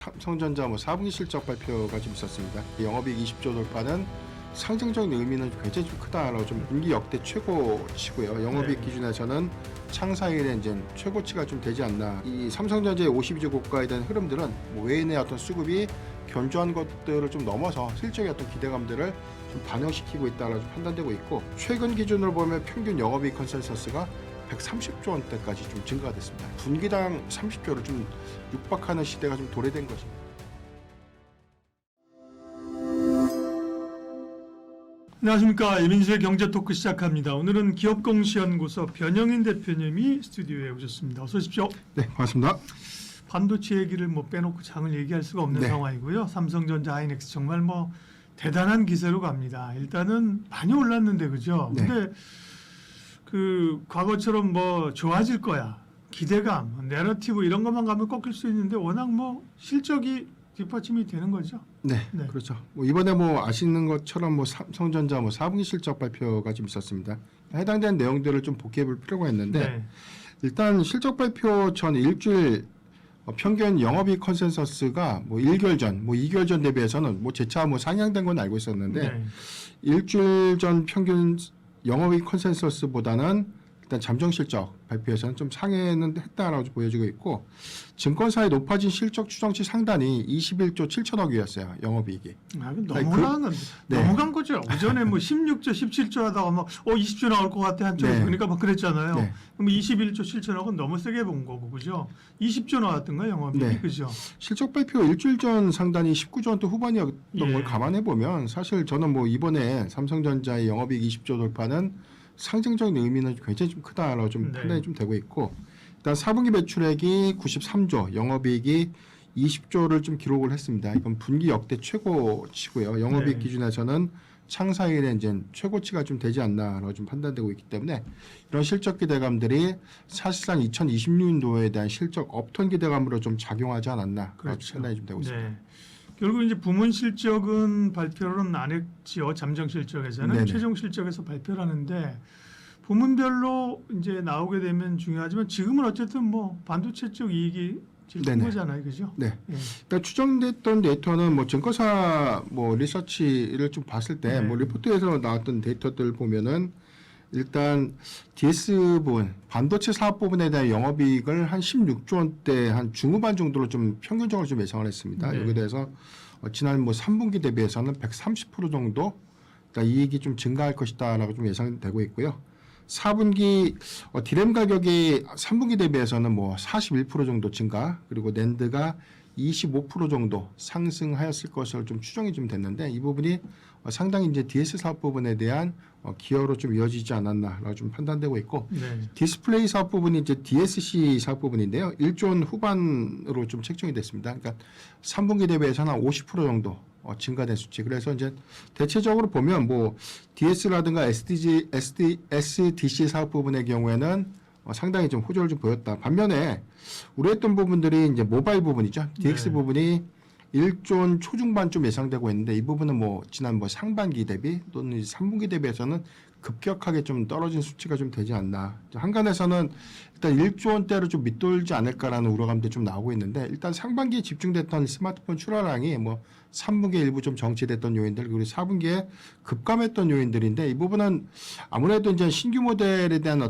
삼성전자 4분기 실적 발표가 좀 있었습니다. 영업이익 20조 돌파는 상징적인 의미는 굉장히 좀 크다라고 좀 분기 역대 최고치고요. 영업이익 기준에서는 창사 이래 이제 최고치가 좀 되지 않나. 이 삼성전자의 52조 고가에 대한 흐름들은 외인의 어떤 수급이 견조한 것들을 좀 넘어서 실적의 어떤 기대감들을 좀 반영시키고 있다라고 판단되고 있고, 최근 기준으로 보면 평균 영업이익 컨센서스가 130조 원대까지 좀 증가가 됐습니다. 분기당 30조를 좀 육박하는 시대가 좀 도래된 것입니다. 안녕하십니까. 이민수의 경제 토크 시작합니다. 오늘은 기업공시연구소 변영인 대표님이 스튜디오에 오셨습니다. 어서 오십시오. 네, 반갑습니다. 반도체 얘기를 빼놓고 장을 얘기할 수가 없는 상황이고요. 삼성전자, 하이닉스 정말 대단한 기세로 갑니다. 일단은 많이 올랐는데 그죠? 네. 근데 그 과거처럼 좋아질 거야, 기대감, 내러티브 이런 것만 가면 꺾일 수 있는데 워낙 실적이 뒷받침이 되는 거죠. 네, 네. 그렇죠. 이번에 아시는 것처럼 삼성전자 4분기 실적 발표가 좀 있었습니다. 해당되는 내용들을 좀 복귀해 볼 필요가 있는데, 네. 일단 실적 발표 전 일주일 평균 영업이익 컨센서스가 1개월 전, 2개월 전 대비해서는 재차 상향된 건 알고 있었는데, 네. 일주일 전 평균 영업이익 컨센서스보다는 일단 잠정 실적 발표에서는 좀 상회는 했다라고 보여지고 있고, 증권사의 높아진 실적 추정치 상단이 21조 7천억이었어요. 영업이익이. 넘어간 건 넘어간 거죠. 그전에 16조, 17조 하다가 20조 나올 것 같아 한쪽에서. 네. 그러니까 그랬잖아요. 네. 그럼 21조 7천억은 너무 세게 본 거고, 그죠? 20조 나왔던가 영업이익이. 네. 그죠? 실적 발표 일주일 전 상단이 19조 원대 후반이었던 예. 걸 감안해 보면, 사실 저는 이번에 삼성전자의 영업이익 20조 돌파는 상징적인 의미는 굉장히 좀 크다라고 좀 판단이 좀 되고 있고, 일단 4분기 매출액이 93조, 영업이익이 20조를 좀 기록을 했습니다. 이건 분기 역대 최고치고요. 영업이익 기준에서는 창사 이래 이제 최고치가 좀 되지 않나라고 좀 판단되고 있기 때문에, 이런 실적 기대감들이 사실상 2026년도에 대한 실적 업턴 기대감으로 좀 작용하지 않았나, 그렇죠. 판단이 좀 되고 있습니다. 네. 결국 이제 부문 실적은 발표는 안 했지요. 잠정 실적에서는. 네네. 최종 실적에서 발표를 하는데 부문별로 이제 나오게 되면 중요하지만, 지금은 어쨌든 반도체 쪽 이익이 제일 큰 거잖아요, 그죠? 네. 예. 그러니까 추정됐던 데이터는 증권사 리서치를 좀 봤을 때 리포트에서 나왔던 데이터들 보면은, 일단 DS 부분, 반도체 사업 부분에 대한 영업이익을 한 16조 원대 한 중후반 정도로 좀 평균적으로 좀 예상을 했습니다. 여기에 대해서 지난 3분기 대비해서는 130% 정도 이익이 좀 증가할 것이다라고 좀 예상되고 있고요. 4분기 디램 가격이 3분기 대비해서는 41% 정도 증가, 그리고 낸드가 25% 정도 상승하였을 것으로 좀 추정이 좀 됐는데, 이 부분이 상당히 이제 DS 사업 부분에 대한 기여로 좀 이어지지 않았나라고 좀 판단되고 있고, 디스플레이 사업 부분이 이제 DSC 사업 부분인데요. 1조 원 후반으로 좀 책정이 됐습니다. 그러니까 3분기 대비해서는 한 50% 정도 증가된 수치. 그래서 이제 대체적으로 보면 DS라든가 SDC 사업 부분의 경우에는 상당히 좀 호조를 좀 보였다. 반면에 우려했던 부분들이 이제 모바일 부분이죠. DX 부분이 1조 원 초중반 좀 예상되고 있는데, 이 부분은 지난 상반기 대비 또는 3분기 대비해서는 급격하게 좀 떨어진 수치가 좀 되지 않나. 한간에서는 일단 1조 원대로 좀 밑돌지 않을까라는 우려감도 좀 나오고 있는데, 일단 상반기에 집중됐던 스마트폰 출하량이 3분기에 일부 좀 정체됐던 요인들, 그리고 4분기에 급감했던 요인들인데, 이 부분은 아무래도 이제 신규 모델에 대한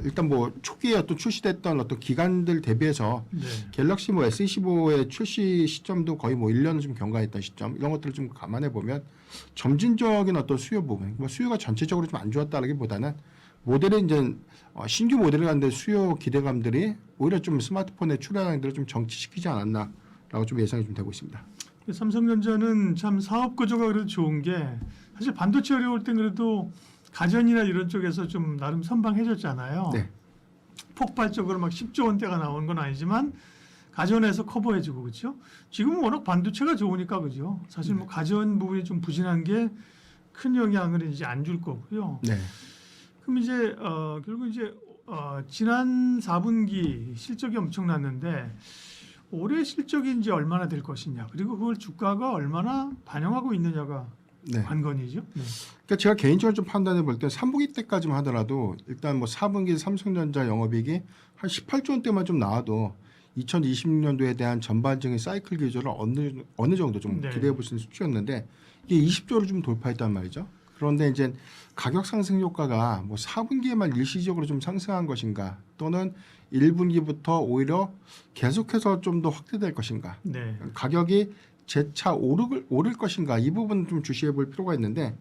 일단 초기에 출시됐던 기간들 대비해서 갤럭시 S25의 출시 시점도 거의 1년을 좀 경과했던 시점, 이런 것들을 좀 감안해 보면 점진적인 수요 부분, 수요가 전체적으로 좀 안 좋았다라기보다는 모델이 이제 신규 모델을 갖는데 수요 기대감들이 오히려 좀 스마트폰의 출하량들을 좀 정치시키지 않았나라고 좀 예상이 좀 되고 있습니다. 삼성전자는 참 사업 구조가 그래도 좋은 게, 사실 반도체 어려울 땐 그래도 가전이나 이런 쪽에서 좀 나름 선방해줬잖아요. 네. 폭발적으로 10조 원대가 나오는 건 아니지만 가전에서 커버해주고, 그렇죠? 지금은 워낙 반도체가 좋으니까, 그죠? 사실 가전 부분이 좀 부진한 게 큰 영향을 이제 안 줄 거고요. 네. 그럼 이제 결국 이제 지난 4분기 실적이 엄청났는데, 올해 실적이 이제 얼마나 될 것이냐, 그리고 그걸 주가가 얼마나 반영하고 있느냐가 관건이죠. 그러니까 제가 개인적으로 좀 판단해 볼 때 3분기 때까지만 하더라도, 일단 4분기 삼성전자 영업이익이 한 18조 원대만 좀 나와도 2026년도에 대한 전반적인 사이클 기조를 어느 정도 좀 네. 기대해 볼 수 있는 수치였는데 이게 20조를 좀 돌파했단 말이죠. 그런데 이제 가격 상승 효과가 뭐 4분기에만 일시적으로 좀 상승한 것인가 또는 1분기부터 오히려 계속해서 좀 더 확대될 것인가 네. 가격이 재차 오를 것인가 이 부분 좀 주시해 볼 필요가 있는데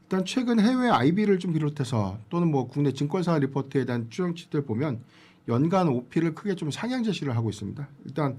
일단 최근 해외 IB를 좀 비롯해서 또는 뭐 국내 증권사 리포트에 대한 추정치들 보면 연간 OP를 크게 좀 상향 제시를 하고 있습니다. 일단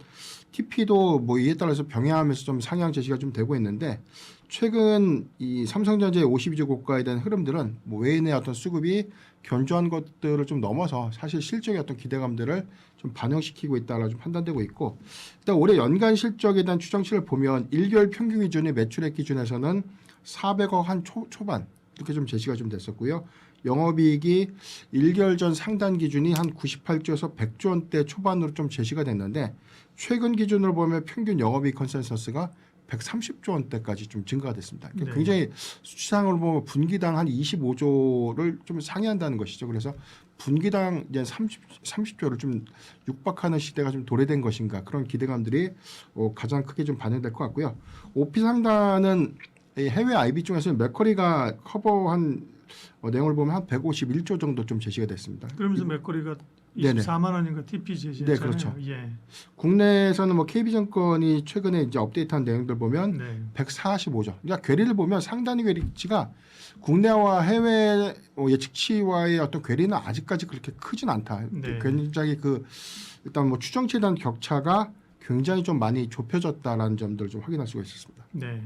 TP도 뭐 이에 따라서 병행하면서 좀 상향 제시가 좀 되고 있는데 최근 이 삼성전자의 52주 고가에 대한 흐름들은 뭐 외인의 어떤 수급이 견조한 것들을 좀 넘어서 사실 실적의 어떤 기대감들을 좀 반영시키고 있다라 좀 판단되고 있고 일단 올해 연간 실적에 대한 추정치를 보면 1개월 평균 기준의 매출액 기준에서는 400억 한 초반 이렇게 좀 제시가 좀 됐었고요. 영업이익이 1개월 전 상단 기준이 한 98조에서 100조 원대 초반으로 좀 제시가 됐는데 최근 기준으로 보면 평균 영업이익 컨센서스가 130조 원대까지 좀 증가가 됐습니다. 네. 굉장히 수치상으로 보면 분기당 한 25조를 좀 상회한다는 것이죠. 그래서 분기당 이제 30조를 좀 육박하는 시대가 좀 도래된 것인가 그런 기대감들이 가장 크게 좀 반영될 것 같고요. OP 상단은 이 해외 IB 중에서 맥커리가 커버한 내용을 보면 한 151조 정도 좀 제시가 됐습니다. 그러면서 맥거리가 네네. 24만 원인가 TP 제시했잖아요. 네, 그렇죠. 예. 국내에서는 뭐 KB증권이 최근에 이제 업데이트한 내용들 보면 네. 145조. 그러니까 괴리를 보면 상단위 괴리치가 국내와 해외 예측치와의 어떤 괴리는 아직까지 그렇게 크진 않다. 네. 굉장히 일단 뭐 추정치에 대한 격차가 굉장히 좀 많이 좁혀졌다라는 점들을 좀 확인할 수가 있었습니다. 네.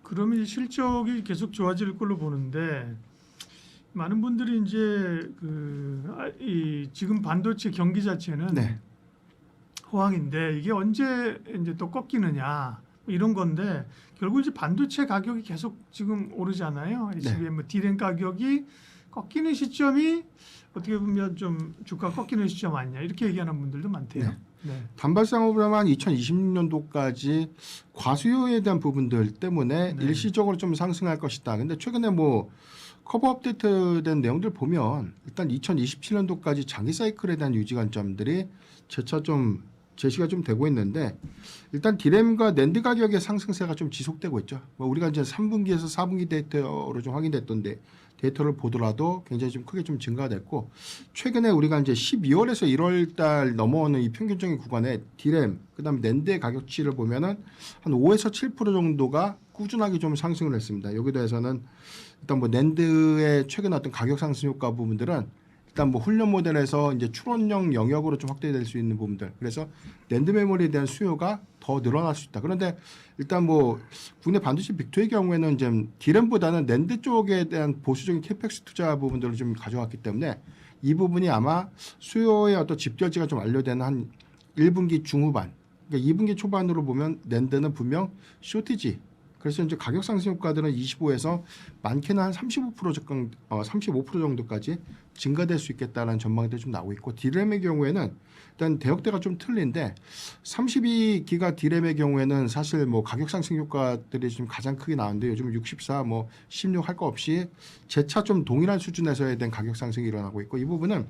그러면 이 실적이 계속 좋아질 걸로 보는데 많은 분들이 이제 이 지금 반도체 경기 자체는 네. 호황인데 이게 언제 이제 또 꺾이느냐 뭐 이런 건데 결국 이제 반도체 가격이 계속 지금 오르잖아요. 지금 뭐 디램 가격이 꺾이는 시점이 어떻게 보면 좀 주가 꺾이는 시점 아니냐 이렇게 얘기하는 분들도 많대요. 네. 네. 단발상업으로만 2026년도까지 과수요에 대한 부분들 때문에 네. 일시적으로 좀 상승할 것이다. 근데 최근에 뭐 커버 업데이트된 내용들 보면 일단 2027년도까지 장기 사이클에 대한 유지 관점들이 재차 좀 제시가 좀 되고 있는데 일단 디램과 낸드 가격의 상승세가 좀 지속되고 있죠. 뭐 우리가 이제 3분기에서 4분기 데이터로 좀 확인됐던데 데이터를 보더라도 굉장히 좀 크게 좀 증가가 됐고 최근에 우리가 이제 12월에서 1월 달 넘어오는 이 평균적인 구간에 디램 그다음에 낸드의 가격치를 보면은 한 5에서 7% 정도가 꾸준하게 좀 상승을 했습니다. 여기에 대해서는 일단 뭐 낸드의 최근 어떤 가격 상승 효과 부분들은 일단 뭐 훈련 모델에서 이제 추론형 영역으로 좀 확대될 수 있는 부분들. 그래서 낸드 메모리에 대한 수요가 더 늘어날 수 있다. 그런데 일단 뭐 국내 반도체 빅2의 경우에는 이제 디램보다는 낸드 쪽에 대한 보수적인 캐펙스 투자 부분들을 좀 가져왔기 때문에 이 부분이 아마 수요의 어떤 집결지가 좀 완료되는 한 1분기 중후반, 그러니까 2분기 초반으로 보면 낸드는 분명 쇼티지. 그래서 이제 가격 상승 효과들은 25에서 많게는 한 35% 정도까지 증가될 수 있겠다라는 전망들이 좀 나오고 있고 디램의 경우에는 일단 대역대가 좀 틀린데 32기가 디램의 경우에는 사실 뭐 가격 상승 효과들이 좀 가장 크게 나오는데 요즘 64, 뭐 16 할 거 없이 재차 좀 동일한 수준에서에 대한 가격 상승이 일어나고 있고 이 부분은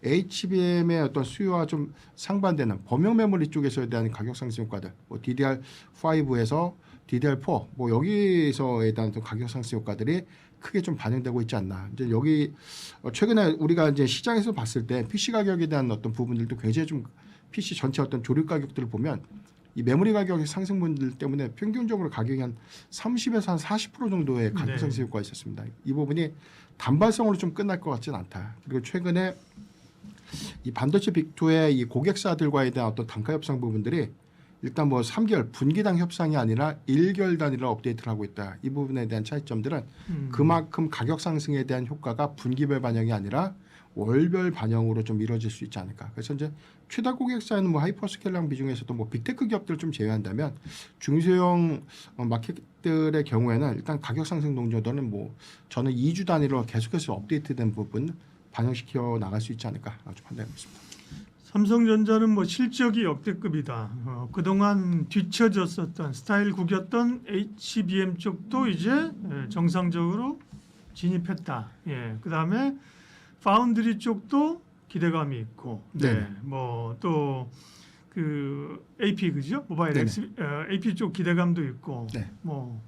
HBM의 어떤 수요와 좀 상반되는 범용 메모리 쪽에서에 대한 가격 상승 효과들, 뭐 DDR5에서 DDR4 뭐 여기서에 대한 가격 상승 효과들이 크게 좀 반영되고 있지 않나. 이제 여기 최근에 우리가 이제 시장에서 봤을 때 PC 가격에 대한 어떤 부분들도 굉장히 좀 PC 전체 어떤 조립 가격들을 보면 이 메모리 가격의 상승분들 때문에 평균적으로 가격이 한 30에서 한 40% 정도의 가격 상승 효과가 있었습니다. 이 부분이 단발성으로 좀 끝날 것 같지는 않다. 그리고 최근에 이 반도체 빅2의 이 고객사들과에 대한 어떤 단가 협상 부분들이 일단 뭐 3개월 분기당 협상이 아니라 1개월 단위로 업데이트를 하고 있다. 이 부분에 대한 차이점들은 그만큼 가격 상승에 대한 효과가 분기별 반영이 아니라 월별 반영으로 좀 이루어질 수 있지 않을까. 그래서 이제 최다 고객사는 뭐 하이퍼스케일러 비중에서도 뭐 빅테크 기업들을 좀 제외한다면 중소형 마켓들의 경우에는 일단 가격 상승 동조도는 뭐 저는 2주 단위로 계속해서 업데이트된 부분 반영시켜 나갈 수 있지 않을까 좀 판단하고 있습니다. 삼성전자는 뭐 실적이 역대급이다. 그동안 뒤처졌었던 스타일 구겼던 HBM 쪽도 이제 정상적으로 진입했다. 예. 그다음에 파운드리 쪽도 기대감이 있고, 네. 뭐 또 그 AP 그죠? 모바일 네네. AP 쪽 기대감도 있고 네. 뭐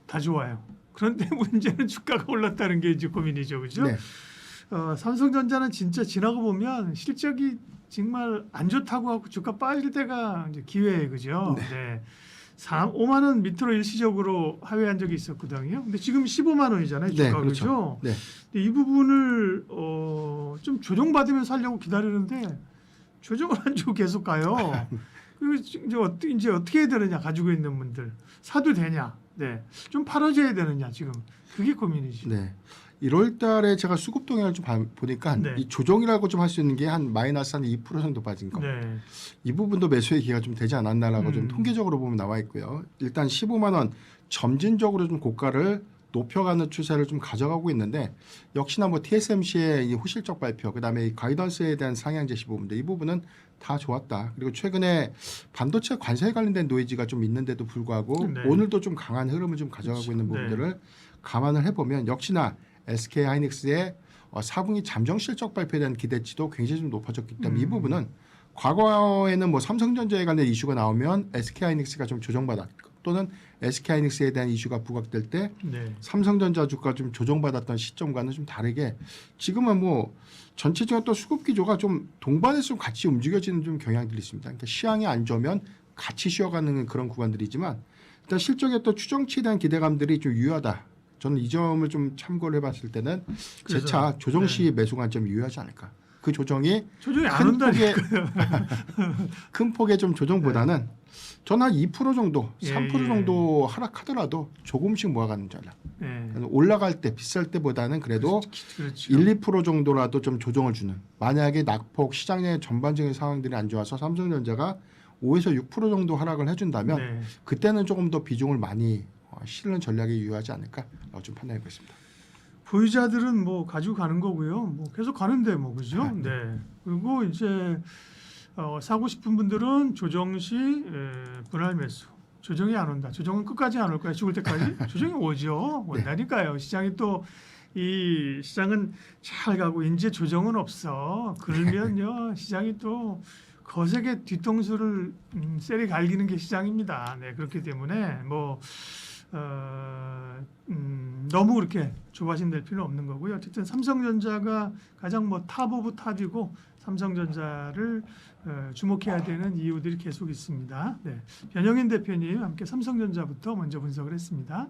다 좋아요. 그런데 문제는 주가가 올랐다는 게 이제 고민이죠, 그죠? 네. 삼성전자는 진짜 지나고 보면 실적이 정말 안 좋다고 하고 주가 빠질 때가 이제 기회예요, 그죠? 네. 5만 원 밑으로 일시적으로 하회한 적이 있었거든요. 근데 지금 15만 원이잖아요, 주가 네, 그렇죠. 그죠? 네. 근데 이 부분을 좀 조정받으면서 하려고 기다리는데 조정을 안 주고 계속 가요. 그리고 이제 어떻게 해야 되느냐, 가지고 있는 분들 사도 되냐, 네, 좀 팔아줘야 되느냐, 지금 그게 고민이죠. 네. 1월 달에 제가 수급 동향을 좀 보니까 네. 이 조정이라고 좀 할 수 있는 게 한 마이너스 한 2% 정도 빠진 거. 네, 이 부분도 매수의 기회가 좀 되지 않았나라고 좀 음. 통계적으로 보면 나와 있고요. 일단 15만 원 점진적으로 좀 고가를 높여가는 추세를 좀 가져가고 있는데 역시나 뭐 TSMC의 이 호실적 발표, 그다음에 이 가이던스에 대한 상향 제시 부분들 이 부분은 다 좋았다. 그리고 최근에 반도체 관세에 관련된 노이즈가 좀 있는데도 불구하고 네. 오늘도 좀 강한 흐름을 좀 가져가고 그렇죠. 있는 부분들을 감안을 해보면 역시나 SK 하이닉스의 4분기 잠정 실적 발표에 대한 기대치도 굉장히 좀 높아졌기 때문에 이 부분은 과거에는 뭐 삼성전자에 관련 이슈가 나오면 SK 하이닉스가 좀 조정받았고 또는 SK 하이닉스에 대한 이슈가 부각될 때 네, 삼성전자 주가 좀 조정받았던 시점과는 좀 다르게 지금은 뭐 전체적인 또 수급 기조가 좀 동반해서 좀 같이 움직여지는 좀 경향들이 있습니다. 그러니까 시황이 안 좋으면 같이 쉬어가는 그런 구간들이지만 일단 실적의 또 추정치에 대한 기대감들이 좀 유효하다. 저는 이 점을 좀 참고를 해봤을 때는 그래서, 재차 조정 시 매수 관점이 유효하지 않을까. 그 조정이 조정이 안 큰 온다니까. 폭의 큰 폭의 좀 조정보다는 저는 한 2% 정도, 예, 3% 예. 정도 하락하더라도 조금씩 모아가는 전략. 네, 올라갈 때 비쌀 때보다는 그래도 그렇죠. 1~2% 정도라도 좀 조정을 주는. 만약에 낙폭 시장의 전반적인 상황들이 안 좋아서 삼성전자가 5에서 6% 정도 하락을 해준다면 네. 그때는 조금 더 비중을 많이 실는 전략이 유효하지 않을까라고 좀 판단해 보겠습니다. 보유자들은 뭐 가지고 가는 거고요. 뭐 계속 가는데 뭐 그죠? 아, 네. 그리고 이제 사고 싶은 분들은 조정 시 분할 매수. 조정이 안 온다. 조정은 끝까지 안 올 거야. 죽을 때까지. 조정이 오죠. 온다니까요. 시장이 또 이 시장은 잘 가고 이제 조정은 없어. 그러면요 시장이 또 거세게 뒤통수를 세리 갈기는 게 시장입니다. 네, 그렇기 때문에 뭐 너무 그렇게 조바심 낼 필요는 없는 거고요. 어쨌든 삼성전자가 가장 뭐 탑 오브 탑이고 삼성전자를 주목해야 되는 이유들이 계속 있습니다. 네, 변영인 대표님 함께 삼성전자부터 먼저 분석을 했습니다.